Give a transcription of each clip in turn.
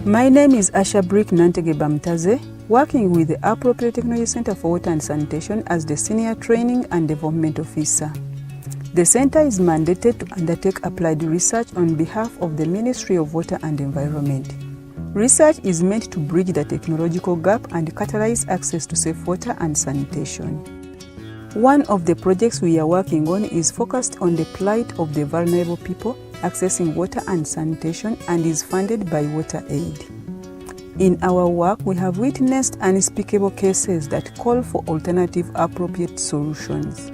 My name is Asha Brick Nantege Bamtaze, working with the Appropriate Technology Center for Water and Sanitation as the Senior Training and Development Officer. The center is mandated to undertake applied research on behalf of the Ministry of Water and Environment. Research is meant to bridge the technological gap and catalyze access to safe water and sanitation. One of the projects we are working on is focused on the plight of the vulnerable people accessing water and sanitation and is funded by WaterAid. In our work, we have witnessed unspeakable cases that call for alternative appropriate solutions.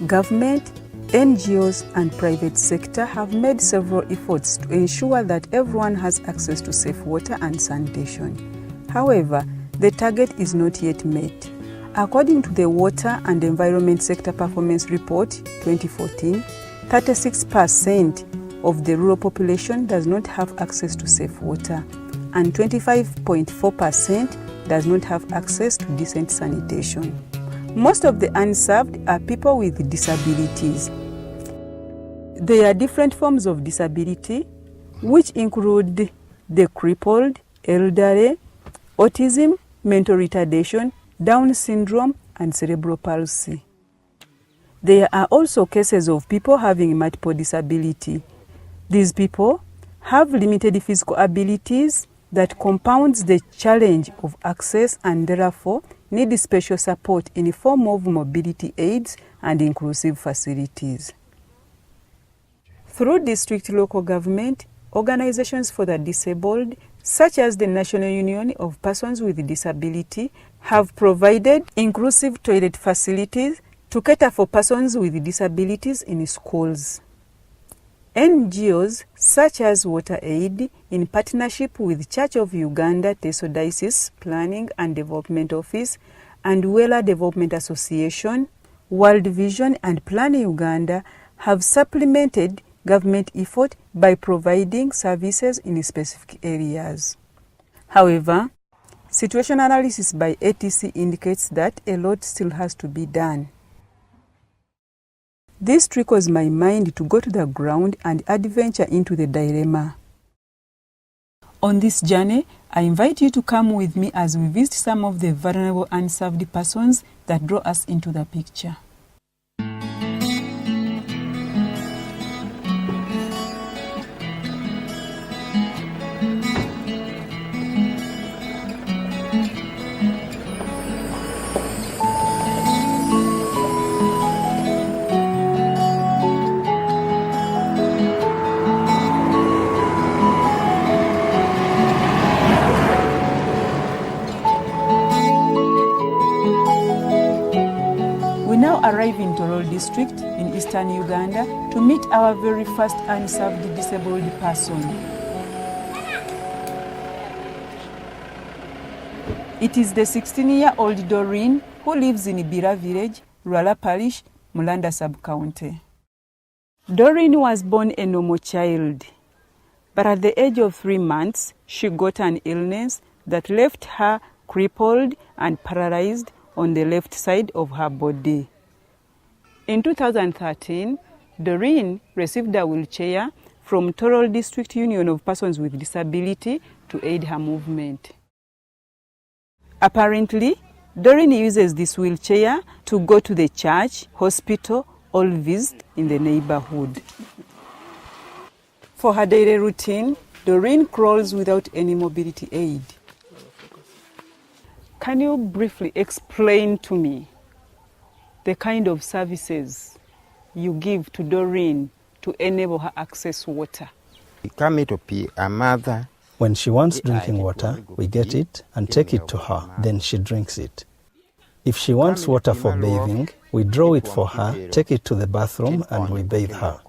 Government, NGOs and private sector have made several efforts to ensure that everyone has access to safe water and sanitation. However, the target is not yet met. According to the Water and Environment Sector Performance Report 2014, 36% of the rural population does not have access to safe water, and 25.4% does not have access to decent sanitation. Most of the unserved are people with disabilities. There are different forms of disability, which include the crippled, elderly, autism, mental retardation, Down syndrome, and cerebral palsy. There are also cases of people having multiple disability. These people have limited physical abilities that compounds the challenge of access and therefore need special support in the form of mobility aids and inclusive facilities. Through district local government, organizations for the disabled, such as the National Union of Persons with Disability, have provided inclusive toilet facilities to cater for persons with disabilities in schools. NGOs such as WaterAid, in partnership with Church of Uganda Teso Diocese Planning and Development Office and Wela Development Association, World Vision and Plan Uganda, have supplemented government effort by providing services in specific areas. However, situation analysis by ATC indicates that a lot still has to be done. This triggers my mind to go to the ground and adventure into the dilemma. On this journey, I invite you to come with me as we visit some of the vulnerable unserved persons that draw us into the picture. Arrive in Tororo district in eastern Uganda to meet our very first unserved disabled person. It is the 16-year-old Doreen who lives in Bira village, Rwala parish, Mulanda sub-county. Doreen was born a normal child, but at the age of 3 months, she got an illness that left her crippled and paralyzed on the left side of her body. In 2013, Doreen received a wheelchair from Tororo District Union of Persons with Disability to aid her movement. Apparently, Doreen uses this wheelchair to go to the church, hospital, or visit in the neighborhood. For her daily routine, Doreen crawls without any mobility aid. Can you briefly explain to me the kind of services you give to Doreen to enable her access water? When she wants drinking water, we get it and take it to her, then she drinks it. If she wants water for bathing, we draw it for her, take it to the bathroom and we bathe her.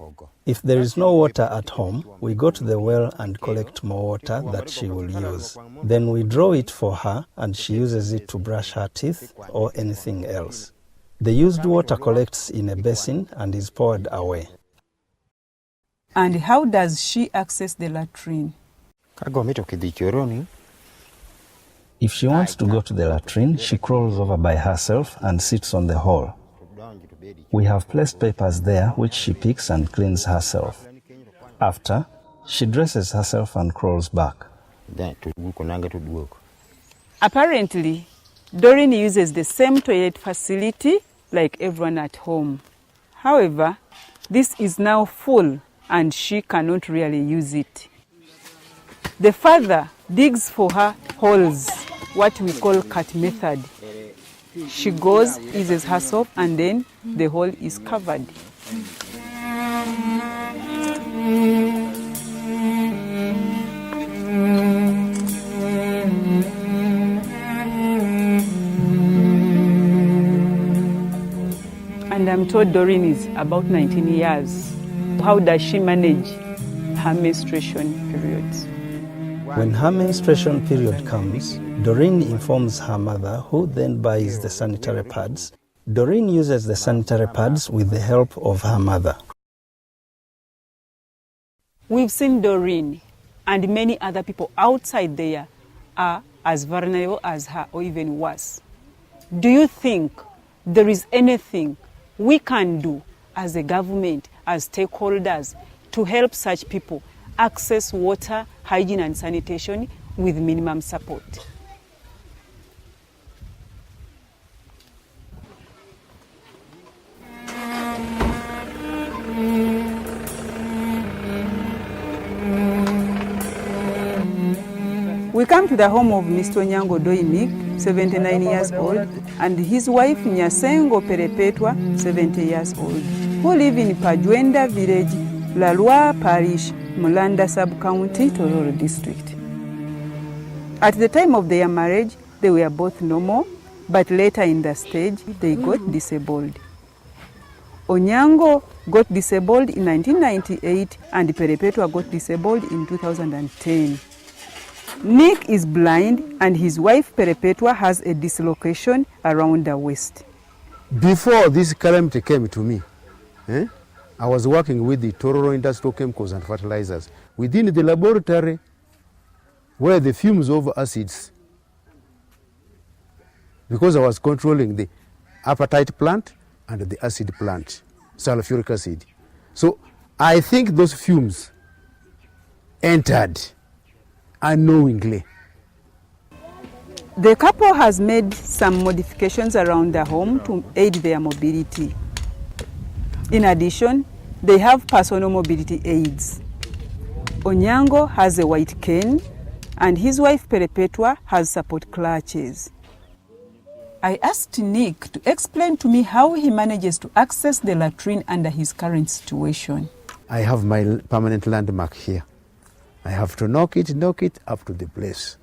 If there is no water at home, we go to the well and collect more water that she will use. Then we draw it for her and she uses it to brush her teeth or anything else. The used water collects in a basin and is poured away. And how does she access the latrine? If she wants to go to the latrine, she crawls over by herself and sits on the hole. We have placed papers there which she picks and cleans herself. After, she dresses herself and crawls back. Apparently, Doreen uses the same toilet facility like everyone at home. However, this is now full and she cannot really use it. The father digs for her holes, what we call cut method. She goes, eases herself, and then the hole is covered. And I'm told Doreen is about 19 years. How does she manage her menstruation periods? When her menstruation period comes, Doreen informs her mother, who then buys the sanitary pads. Doreen uses the sanitary pads with the help of her mother. We've seen Doreen and many other people outside there are as vulnerable as her or even worse. Do you think there is anything we can do as a government, as stakeholders, to help such people access water, hygiene and sanitation with minimum support? We come to the home of Mr. Onyango Doimik, 79 years old, and his wife Nyasengo Perepetwa, 70 years old, who live in Pajwenda village, Lalwa Parish, Mulanda Sub-County, Tororo District. At the time of their marriage, they were both normal, but later in the stage, they got disabled. Onyango got disabled in 1998 and Perepetwa got disabled in 2010. Nick is blind and his wife Perepetwa has a dislocation around the waist. Before this calamity came to me, I was working with the Tororo Industrial Chemicals and Fertilizers within the laboratory where the fumes of acids, because I was controlling the apatite plant and the acid plant, sulfuric acid. So I think those fumes entered unknowingly. The couple has made some modifications around the home to aid their mobility. In addition, they have personal mobility aids. Onyango has a white cane and his wife Perepetwa has support clutches. I asked Nick to explain to me how he manages to access the latrine under his current situation. I have my permanent landmark here. I have to knock it up to the place.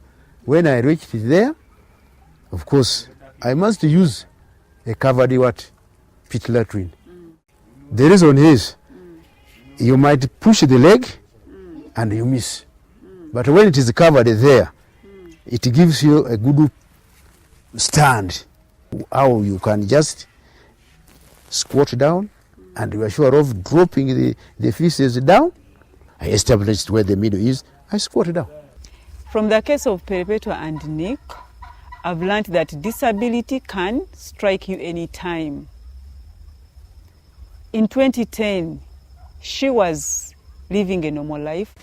When I reached it there, of course, I must use a covered pit latrine. The reason is, you might push the leg and you miss. But when it is covered there, it gives you a good stand. How you can just squat down and you are sure of dropping the feces down. I established where the middle is, I squatted down. From the case of Perepetwa and Nick, I've learned that disability can strike you anytime. In 2010, she was living a normal life,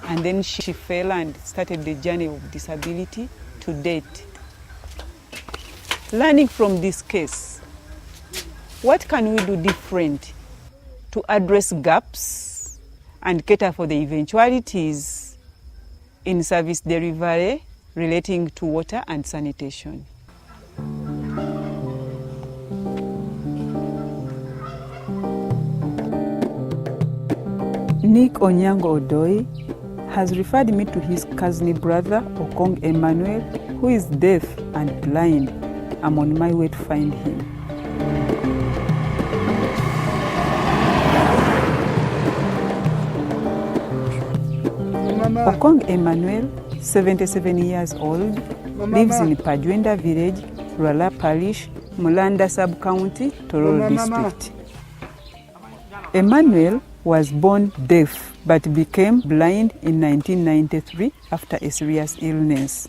and then she fell and started the journey of disability to date. Learning from this case, what can we do different to address gaps and cater for the eventualities in service delivery relating to water and sanitation? Nick Onyango Odoi has referred me to his cousin brother Okong Emmanuel, who is deaf and blind. I'm on my way to find him. Okong Emmanuel, 77 years old, lives in Pajwenda village, Rwala Parish, Mulanda Sub-County, Tororo District. Emmanuel was born deaf but became blind in 1993 after a serious illness.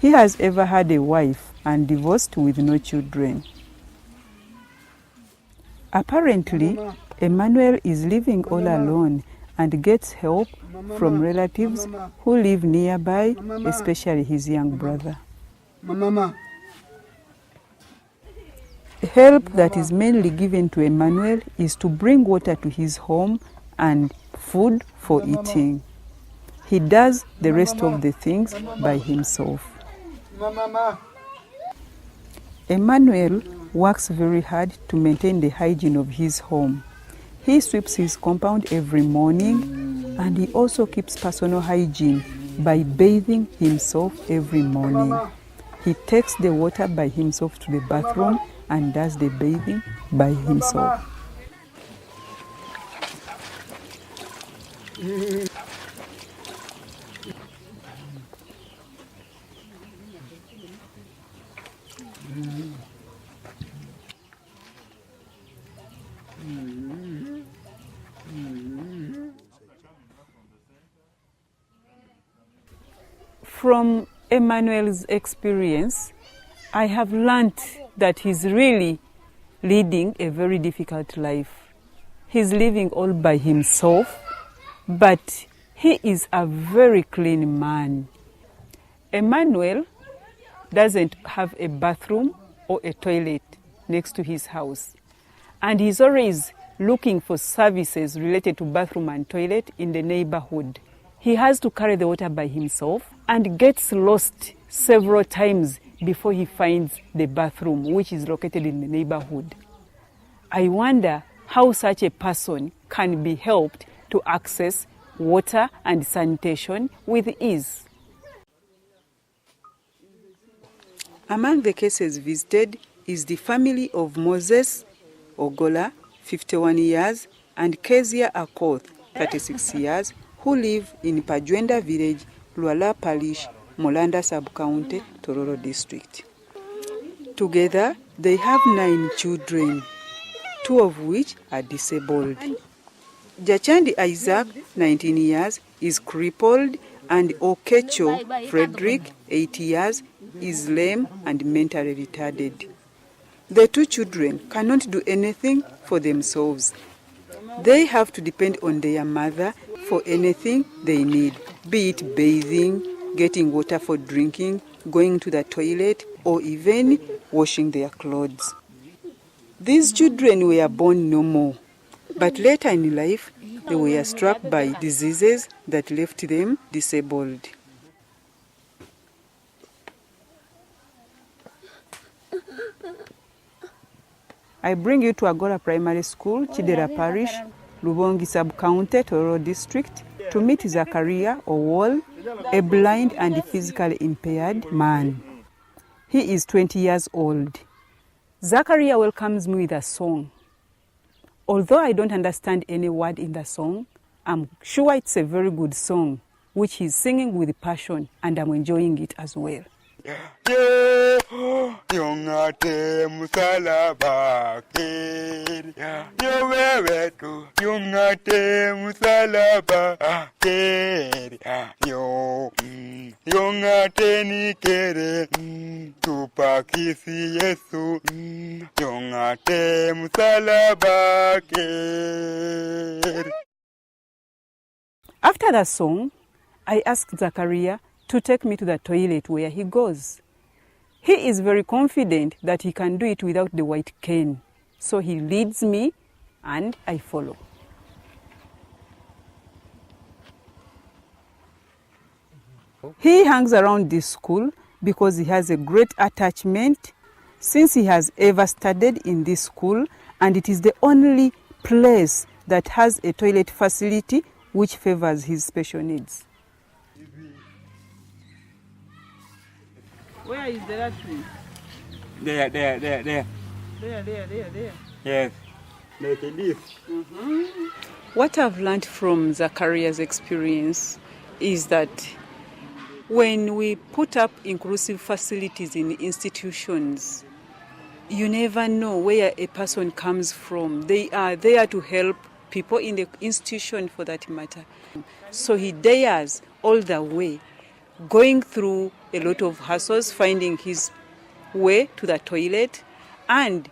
He has ever had a wife and divorced with no children. Apparently, Emmanuel is living all alone and gets help from relatives who live nearby, especially his young brother. Help that is mainly given to Emmanuel is to bring water to his home and food for eating. He does the rest of the things by himself. Emmanuel works very hard to maintain the hygiene of his home. He sweeps his compound every morning, and he also keeps personal hygiene by bathing himself every morning. He takes the water by himself to the bathroom and does the bathing by himself. From Emmanuel's experience, I have learned that he's really leading a very difficult life. He's living all by himself, but he is a very clean man. Emmanuel doesn't have a bathroom or a toilet next to his house, and he's always looking for services related to bathroom and toilet in the neighborhood. He has to carry the water by himself and gets lost several times before he finds the bathroom, which is located in the neighborhood. I wonder how such a person can be helped to access water and sanitation with ease. Among the cases visited is the family of Moses Ogola, 51 years, and Kezia Akoth, 36 years, who live in Pajwenda village, Luala Parish, Molanda sub-county, Tororo district. Together, they have 9 children, 2 of which are disabled. Jachandi Isaac, 19 years, is crippled, and Okecho Frederick, 8 years, is lame and mentally retarded. The 2 children cannot do anything for themselves. They have to depend on their mother for anything they need, be it bathing, getting water for drinking, going to the toilet, or even washing their clothes. These children were born normal, but later in life, they were struck by diseases that left them disabled. I bring you to Agora Primary School, Chidera Parish, Lubongi Sub-County, Tororo District, to meet Zakaria Owol, a blind and physically impaired man. He is 20 years old. Zakaria welcomes me with a song. Although I don't understand any word in the song, I'm sure it's a very good song, which he's singing with passion, and I'm enjoying it as well. Yongate musalaba keri yowewetu yongate musalaba keri yongate nikere tupakisi Yesu yongate musalaba keri. After the song, I asked Zakaria to take me to the toilet where he goes. He is very confident that he can do it without the white cane. So he leads me and I follow. He hangs around this school because he has a great attachment since he has ever studied in this school, and it is the only place that has a toilet facility which favors his special needs. Where is the latrine? There. There. Yes. Like this. What I've learned from Zakaria's experience is that when we put up inclusive facilities in institutions, you never know where a person comes from. They are there to help people in the institution for that matter. So he dares all the way, going through a lot of hassles, finding his way to the toilet, and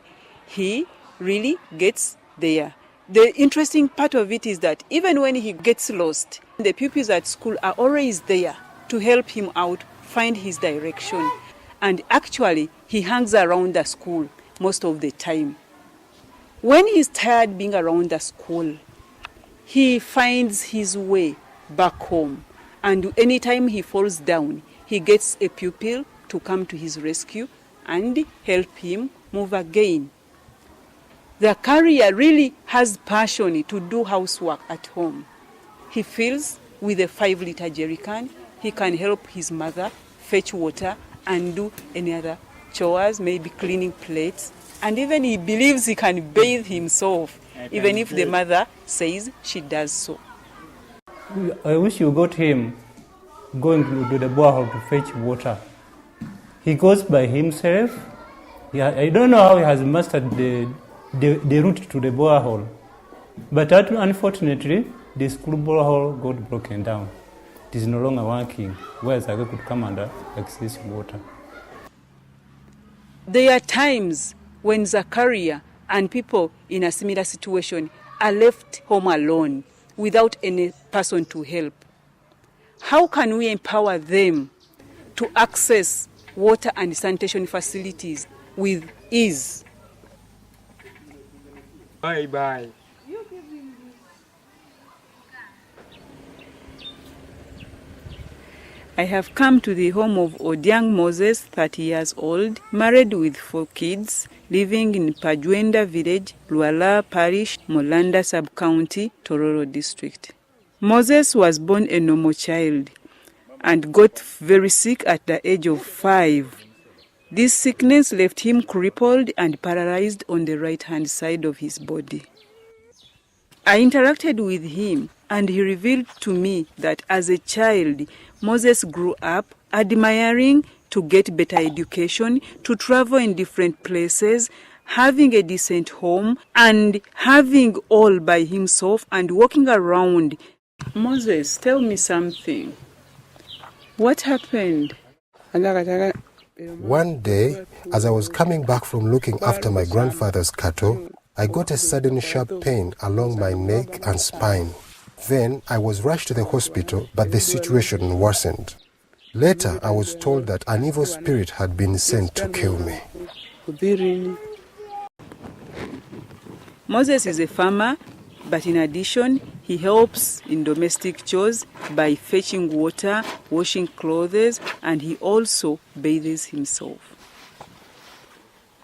he really gets there. The interesting part of it is that even when he gets lost, the pupils at school are always there to help him out, find his direction. And actually, he hangs around the school most of the time. When he's tired being around the school, he finds his way back home. And anytime he falls down, he gets a pupil to come to his rescue and help him move again. The carrier really has passion to do housework at home. He fills with a 5-liter jerry can. He can help his mother fetch water and do any other chores, maybe cleaning plates. And even he believes he can bathe himself, even if the mother says she does so. I wish you got him going to the borehole to fetch water. He goes by himself. I don't know how he has mastered the route to the borehole. But unfortunately, the school borehole got broken down. It is no longer working, whereas I could come and access water. There are times when Zachariah and people in a similar situation are left home alone without any person to help. How can we empower them to access water and sanitation facilities with ease? Bye-bye. I have come to the home of Odiang Moses, 30 years old, married with 4 kids, living in Pajwenda village, Luala Parish, Molanda Sub-County, Tororo District. Moses was born a normal child and got very sick at the age of 5. This sickness left him crippled and paralyzed on the right-hand side of his body. I interacted with him and he revealed to me that as a child, Moses grew up admiring to get better education, to travel in different places, having a decent home, and having all by himself and walking around. Moses, tell me something. What happened? One day, as I was coming back from looking after my grandfather's cattle, I got a sudden sharp pain along my neck and spine. Then I was rushed to the hospital, but the situation worsened. Later, I was told that an evil spirit had been sent to kill me. Moses is a farmer, but in addition, he helps in domestic chores by fetching water, washing clothes, and he also bathes himself.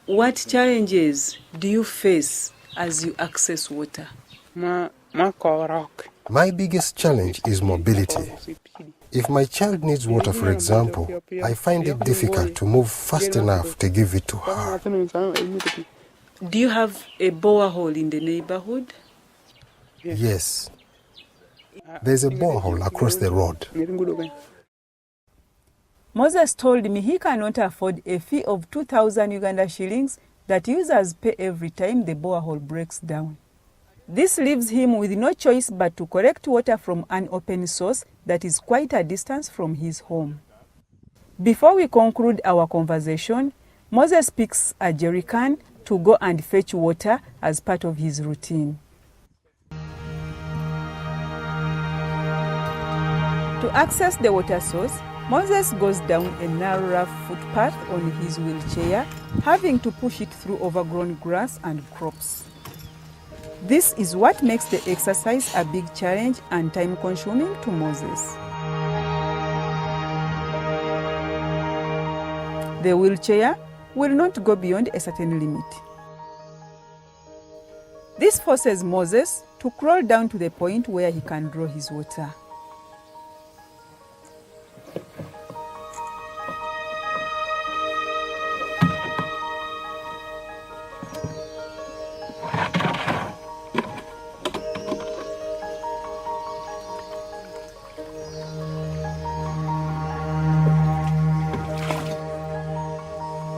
What challenges do you face as you access water? My biggest challenge is mobility. If my child needs water, for example, I find it difficult to move fast enough to give it to her. Do you have a borehole in the neighborhood? Yes. There's a borehole across the road. Moses told me he cannot afford a fee of 2,000 Uganda shillings that users pay every time the borehole breaks down. This leaves him with no choice but to collect water from an open source that is quite a distance from his home. Before we conclude our conversation, Moses picks a jerry can to go and fetch water as part of his routine. To access the water source, Moses goes down a narrow rough footpath on his wheelchair, having to push it through overgrown grass and crops. This is what makes the exercise a big challenge and time-consuming to Moses. The wheelchair will not go beyond a certain limit. This forces Moses to crawl down to the point where he can draw his water.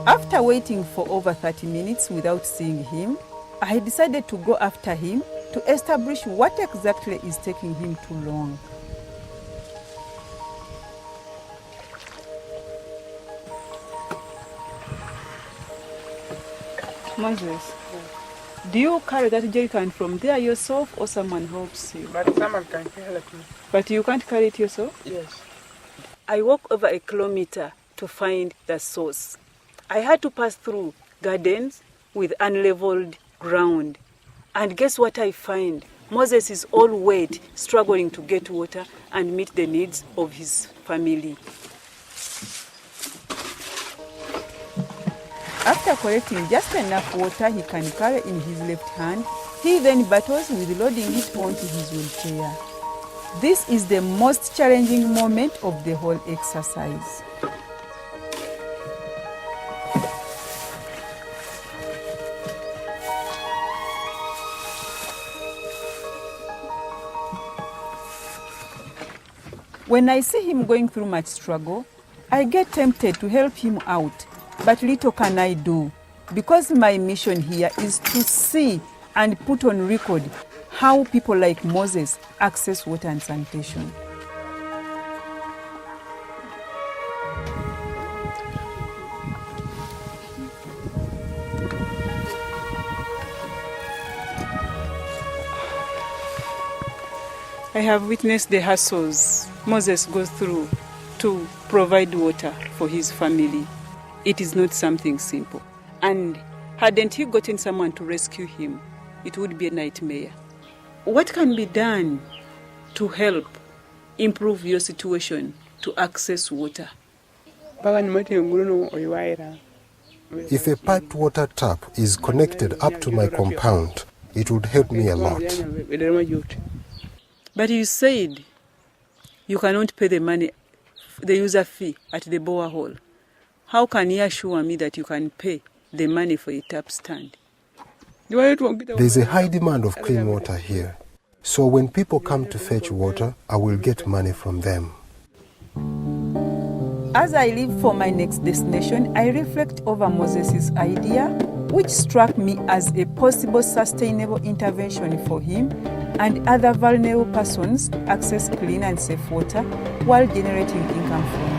After waiting for over 30 minutes without seeing him, I decided to go after him to establish what exactly is taking him too long. Moses, Do you carry that jerrycan from there yourself or someone helps you? But someone can help me. But you can't carry it yourself? Yes. I walked over a kilometer to find the source. I had to pass through gardens with unleveled ground. And guess what I find? Moses is all wet, struggling to get water and meet the needs of his family. After collecting just enough water he can carry in his left hand, he then battles with loading it onto his wheelchair. This is the most challenging moment of the whole exercise. When I see him going through much struggle, I get tempted to help him out, but little can I do, because my mission here is to see and put on record how people like Moses access water and sanitation. I have witnessed the hassles Moses goes through to provide water for his family. It is not something simple. And hadn't he gotten someone to rescue him, it would be a nightmare. What can be done to help improve your situation to access water? If a piped water tap is connected up to my compound, it would help me a lot. But you said you cannot pay the money, the user fee at the borehole. How can you assure me that you can pay the money for a tap stand? There's a high demand of clean water here. So when people come to fetch water, I will get money from them. As I leave for my next destination, I reflect over Moses' idea, which struck me as a possible sustainable intervention for him and other vulnerable persons to access clean and safe water while generating income from it.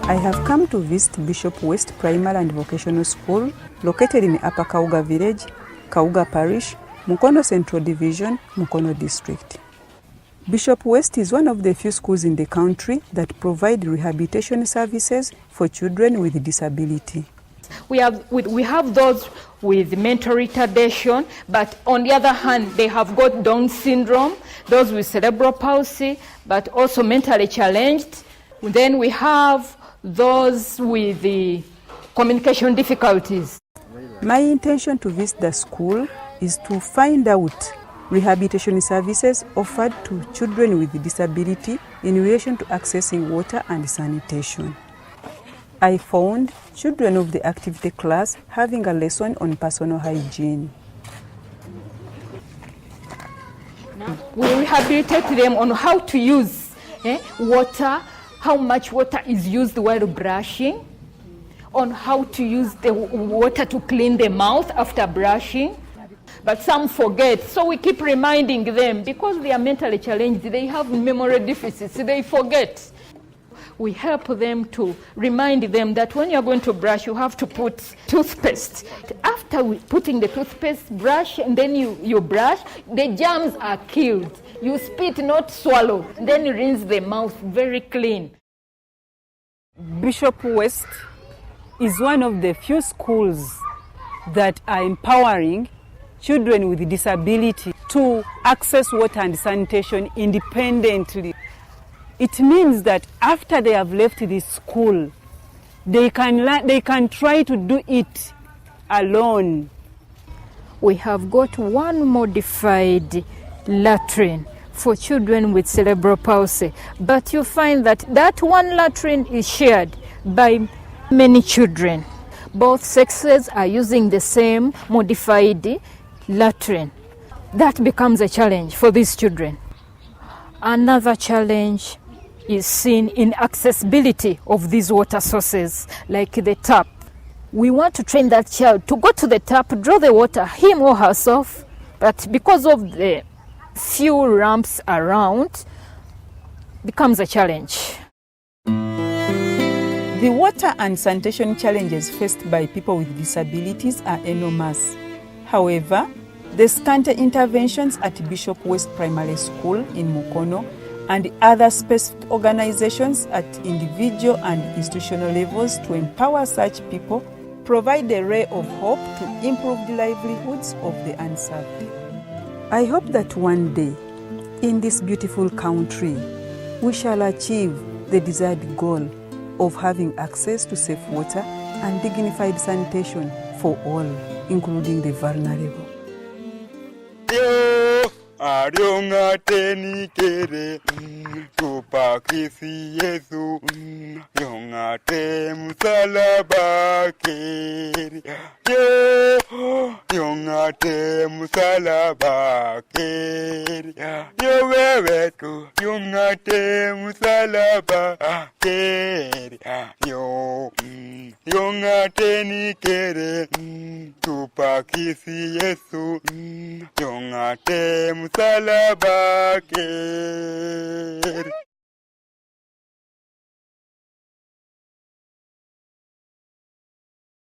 I have come to visit Bishop West Primary and Vocational School, located in Upper Kauga Village, Kauga Parish, Mukono Central Division, Mukono District. Bishop West is one of the few schools in the country that provide rehabilitation services for children with disability. We have those with mental retardation, but on the other hand, they have got Down syndrome, those with cerebral palsy, but also mentally challenged. Then we have those with the communication difficulties. My intention to visit the school is to find out rehabilitation services offered to children with disability in relation to accessing water and sanitation. I found children of the activity class having a lesson on personal hygiene. We rehabilitate them on how to use water, how much water is used while brushing, on how to use the water to clean the mouth after brushing. But some forget, so we keep reminding them because they are mentally challenged, they have memory deficits, they forget. We help them to remind them that when you're going to brush, you have to put toothpaste. After putting the toothpaste, brush, and then you brush, the germs are killed. You spit, not swallow. Then you rinse the mouth very clean. Bishop West is one of the few schools that are empowering children with disability to access water and sanitation independently. It means that after they have left this school, they can try to do it alone. We have got one modified latrine for children with cerebral palsy, but you find that one latrine is shared by many children. Both sexes are using the same modified latrine. That becomes a challenge for these children. Another challenge is seen in accessibility of these water sources, like the tap. We want to train that child to go to the tap, draw the water, him or herself, but because of the few ramps around, becomes a challenge. The The water and sanitation challenges faced by people with disabilities are enormous. However, the scanty interventions at Bishop West Primary School in Mukono and other specific organizations at individual and institutional levels to empower such people provide a ray of hope to improve the livelihoods of the unserved. I hope that one day, in this beautiful country, we shall achieve the desired goal of having access to safe water and dignified sanitation for all, including the vulnerable. Ariong'ateni kere tupakisi Yesu yong'ate msalaba kere yong'ate msalaba kere yo wewe tu yong'ate msalaba kere yo yong'ateni kere tupakisi Yesu yong'ate msalaba kere.